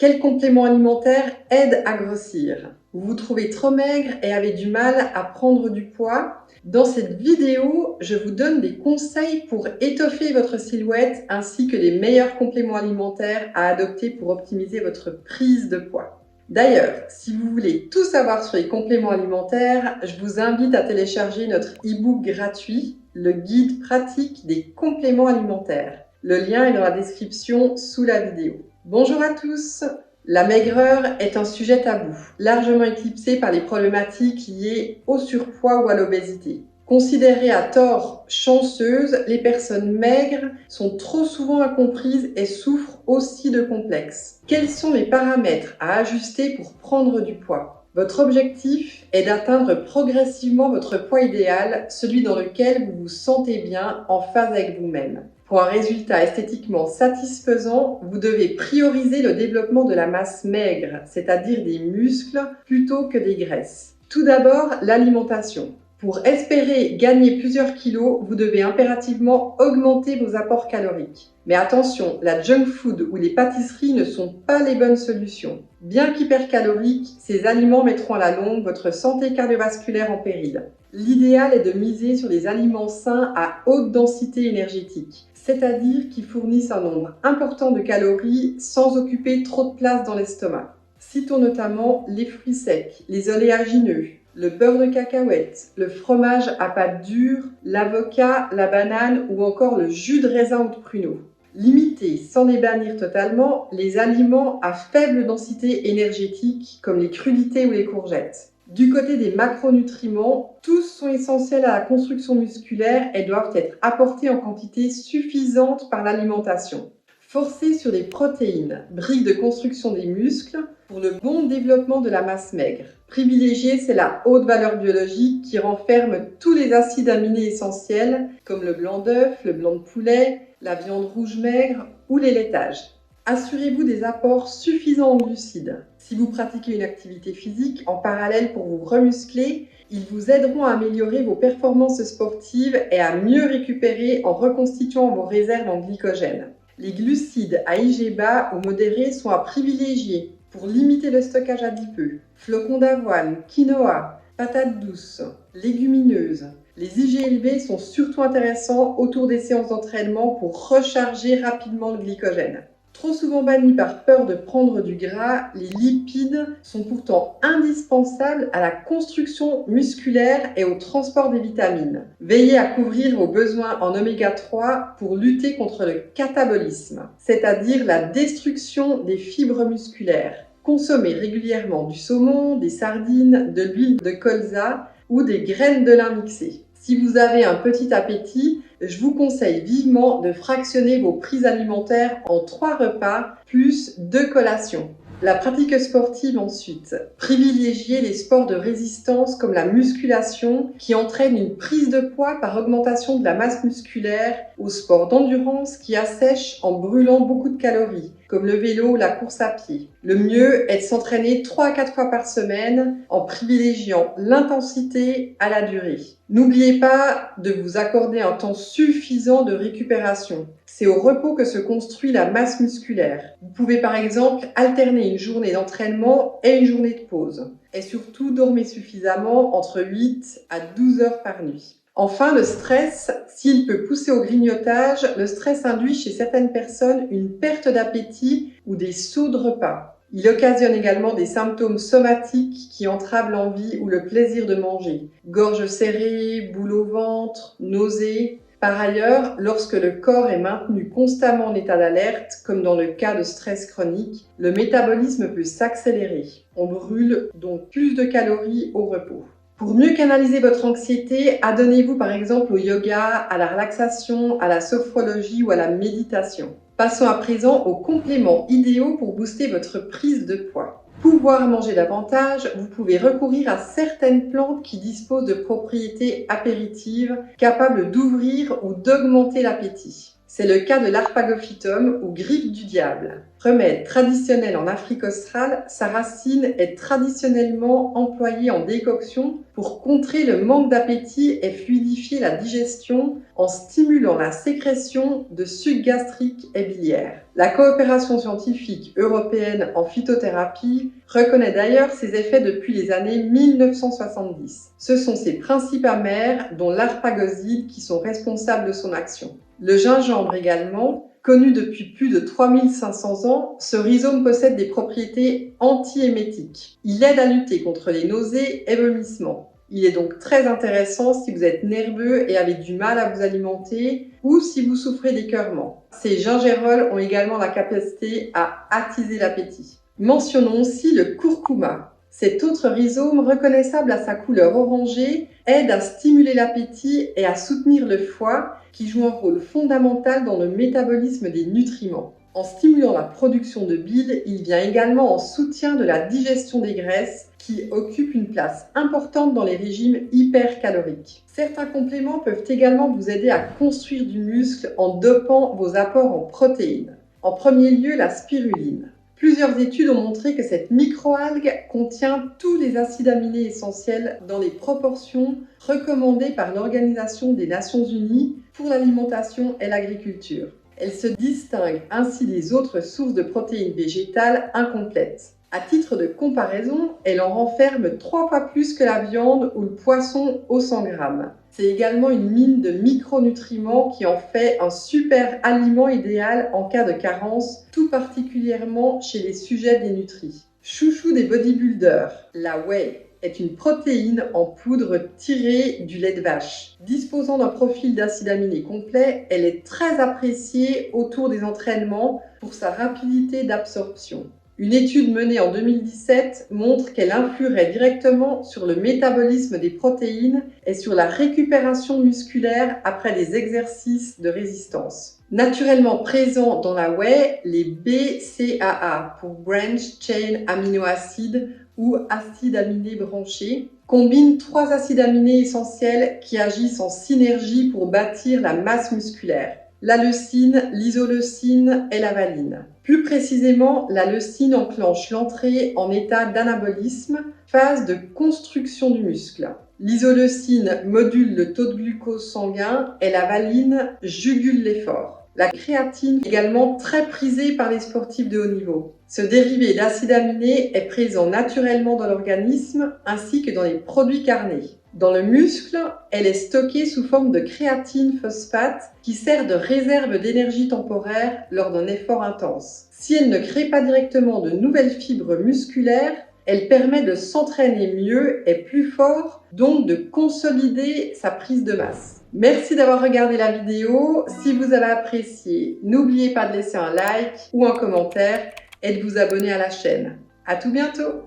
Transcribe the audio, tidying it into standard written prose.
Quel complément alimentaire aide à grossir? Vous vous trouvez trop maigre et avez du mal à prendre du poids? Dans cette vidéo, je vous donne des conseils pour étoffer votre silhouette ainsi que les meilleurs compléments alimentaires à adopter pour optimiser votre prise de poids. D'ailleurs, si vous voulez tout savoir sur les compléments alimentaires, je vous invite à télécharger notre e-book gratuit, le guide pratique des compléments alimentaires. Le lien est dans la description sous la vidéo. Bonjour à tous! La maigreur est un sujet tabou, largement éclipsé par les problématiques liées au surpoids ou à l'obésité. Considérées à tort chanceuses, les personnes maigres sont trop souvent incomprises et souffrent aussi de complexes. Quels sont les paramètres à ajuster pour prendre du poids? Votre objectif est d'atteindre progressivement votre poids idéal, celui dans lequel vous vous sentez bien, en phase avec vous-même. Pour un résultat esthétiquement satisfaisant, vous devez prioriser le développement de la masse maigre, c'est-à-dire des muscles, plutôt que des graisses. Tout d'abord, l'alimentation. Pour espérer gagner plusieurs kilos, vous devez impérativement augmenter vos apports caloriques. Mais attention, la junk food ou les pâtisseries ne sont pas les bonnes solutions. Bien qu'hypercaloriques, ces aliments mettront à la longue votre santé cardiovasculaire en péril. L'idéal est de miser sur des aliments sains à haute densité énergétique, c'est-à-dire qui fournissent un nombre important de calories sans occuper trop de place dans l'estomac. Citons notamment les fruits secs, les oléagineux, le beurre de cacahuète, le fromage à pâte dure, l'avocat, la banane ou encore le jus de raisin ou de pruneau. Limitez, sans les bannir totalement, les aliments à faible densité énergétique comme les crudités ou les courgettes. Du côté des macronutriments, tous sont essentiels à la construction musculaire et doivent être apportés en quantité suffisante par l'alimentation. Forcez sur les protéines, briques de construction des muscles, pour le bon développement de la masse maigre. Privilégié, c'est la haute valeur biologique qui renferme tous les acides aminés essentiels, comme le blanc d'œuf, le blanc de poulet, la viande rouge maigre ou les laitages. Assurez-vous des apports suffisants en glucides. Si vous pratiquez une activité physique en parallèle pour vous remuscler, ils vous aideront à améliorer vos performances sportives et à mieux récupérer en reconstituant vos réserves en glycogène. Les glucides à IG bas ou modérés sont à privilégier pour limiter le stockage adipeux. Flocons d'avoine, quinoa, patates douces, légumineuses. Les IG élevés sont surtout intéressants autour des séances d'entraînement pour recharger rapidement le glycogène. Trop souvent bannis par peur de prendre du gras, les lipides sont pourtant indispensables à la construction musculaire et au transport des vitamines. Veillez à couvrir vos besoins en oméga 3 pour lutter contre le catabolisme, c'est-à-dire la destruction des fibres musculaires. Consommez régulièrement du saumon, des sardines, de l'huile de colza ou des graines de lin mixées. Si vous avez un petit appétit, je vous conseille vivement de fractionner vos prises alimentaires en 3 repas plus 2 collations. La pratique sportive ensuite. Privilégiez les sports de résistance comme la musculation qui entraîne une prise de poids par augmentation de la masse musculaire, aux sports d'endurance qui assèchent en brûlant beaucoup de calories, comme le vélo ou la course à pied. Le mieux est de s'entraîner 3 à 4 fois par semaine en privilégiant l'intensité à la durée. N'oubliez pas de vous accorder un temps suffisant de récupération. C'est au repos que se construit la masse musculaire. Vous pouvez par exemple alterner une journée d'entraînement et une journée de pause. Et surtout, dormez suffisamment, entre 8 à 12 heures par nuit. Enfin, le stress, s'il peut pousser au grignotage, le stress induit chez certaines personnes une perte d'appétit ou des sauts de repas. Il occasionne également des symptômes somatiques qui entravent l'envie ou le plaisir de manger. Gorge serrée, boule au ventre, nausées. Par ailleurs, lorsque le corps est maintenu constamment en état d'alerte, comme dans le cas de stress chronique, le métabolisme peut s'accélérer. On brûle donc plus de calories au repos. Pour mieux canaliser votre anxiété, adonnez-vous par exemple au yoga, à la relaxation, à la sophrologie ou à la méditation. Passons à présent aux compléments idéaux pour booster votre prise de poids. Pour pouvoir manger davantage, vous pouvez recourir à certaines plantes qui disposent de propriétés apéritives capables d'ouvrir ou d'augmenter l'appétit. C'est le cas de l'arpagophytum ou griffe du diable. Remède traditionnel en Afrique australe, sa racine est traditionnellement employée en décoction pour contrer le manque d'appétit et fluidifier la digestion en stimulant la sécrétion de sucs gastriques et biliaires. La coopération scientifique européenne en phytothérapie reconnaît d'ailleurs ses effets depuis les années 1970. Ce sont ses principes amers, dont l'arpagoside, qui sont responsables de son action. Le gingembre également. Connu depuis plus de 3500 ans, ce rhizome possède des propriétés anti-émétiques. Il aide à lutter contre les nausées et vomissements. Il est donc très intéressant si vous êtes nerveux et avez du mal à vous alimenter ou si vous souffrez d'écœurement. Ces gingerols ont également la capacité à attiser l'appétit. Mentionnons aussi le curcuma. Cet autre rhizome, reconnaissable à sa couleur orangée, aide à stimuler l'appétit et à soutenir le foie, qui joue un rôle fondamental dans le métabolisme des nutriments. En stimulant la production de bile, il vient également en soutien de la digestion des graisses, qui occupe une place importante dans les régimes hypercaloriques. Certains compléments peuvent également vous aider à construire du muscle en dopant vos apports en protéines. En premier lieu, la spiruline. Plusieurs études ont montré que cette microalgue contient tous les acides aminés essentiels dans les proportions recommandées par l'Organisation des Nations Unies pour l'alimentation et l'agriculture. Elle se distingue ainsi des autres sources de protéines végétales incomplètes. À titre de comparaison, elle en renferme 3 fois plus que la viande ou le poisson au 100 grammes. C'est également une mine de micronutriments qui en fait un super aliment idéal en cas de carence, tout particulièrement chez les sujets dénutris. Chouchou des bodybuilders, la whey est une protéine en poudre tirée du lait de vache. Disposant d'un profil d'acide aminé complet, elle est très appréciée autour des entraînements pour sa rapidité d'absorption. Une étude menée en 2017 montre qu'elle influerait directement sur le métabolisme des protéines et sur la récupération musculaire après des exercices de résistance. Naturellement présents dans la whey, les BCAA pour Branch Chain Amino Acids ou acides aminés branchés combinent 3 acides aminés essentiels qui agissent en synergie pour bâtir la masse musculaire. La leucine, l'isoleucine et la valine. Plus précisément, la leucine enclenche l'entrée en état d'anabolisme, phase de construction du muscle. L'isoleucine module le taux de glucose sanguin et la valine jugule l'effort. La créatine est également très prisée par les sportifs de haut niveau. Ce dérivé d'acide aminé est présent naturellement dans l'organisme ainsi que dans les produits carnés. Dans le muscle, elle est stockée sous forme de créatine phosphate qui sert de réserve d'énergie temporaire lors d'un effort intense. Si elle ne crée pas directement de nouvelles fibres musculaires, elle permet de s'entraîner mieux et plus fort, donc de consolider sa prise de masse. Merci d'avoir regardé la vidéo. Si vous avez apprécié, n'oubliez pas de laisser un like ou un commentaire et de vous abonner à la chaîne. À tout bientôt!